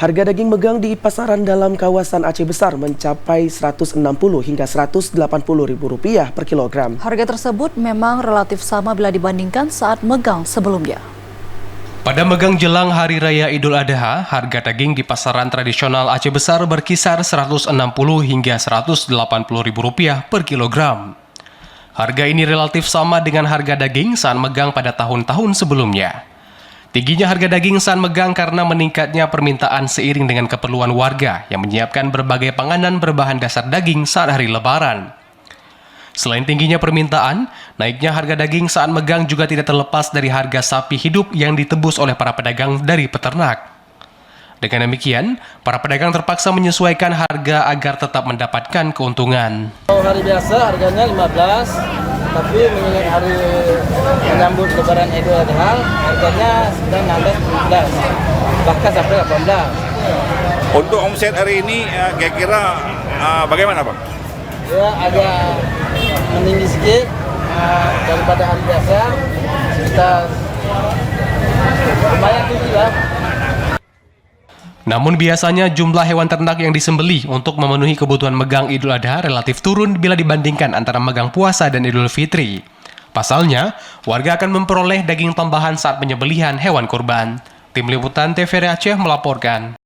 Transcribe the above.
Harga daging megang di pasaran dalam kawasan Aceh Besar mencapai Rp160 hingga Rp180.000 per kilogram. Harga tersebut memang relatif sama bila dibandingkan saat megang sebelumnya. Pada megang jelang Hari Raya Idul Adha, harga daging di pasaran tradisional Aceh Besar berkisar Rp160 hingga Rp180.000 per kilogram. Harga ini relatif sama dengan harga daging saat megang pada tahun-tahun sebelumnya. Tingginya harga daging saat megang karena meningkatnya permintaan seiring dengan keperluan warga yang menyiapkan berbagai panganan berbahan dasar daging saat hari Lebaran. Selain tingginya permintaan, naiknya harga daging saat megang juga tidak terlepas dari harga sapi hidup yang ditebus oleh para pedagang dari peternak. Dengan demikian, para pedagang terpaksa menyesuaikan harga agar tetap mendapatkan keuntungan. Hari biasa harganya 15, tapi mengingat hari menyambut Lebaran Idul Adha, harganya sedang 16, bahkan sampai 18. Untuk omset hari ini kira-kira bagaimana, Bang? Ya, agak meninggi sedikit daripada hari biasa. Kita lumayan tinggi lah. Namun biasanya jumlah hewan ternak yang disembelih untuk memenuhi kebutuhan megang Idul Adha relatif turun bila dibandingkan antara megang puasa dan Idul Fitri. Pasalnya, warga akan memperoleh daging tambahan saat penyembelihan hewan kurban. Tim Liputan TVRI Aceh melaporkan.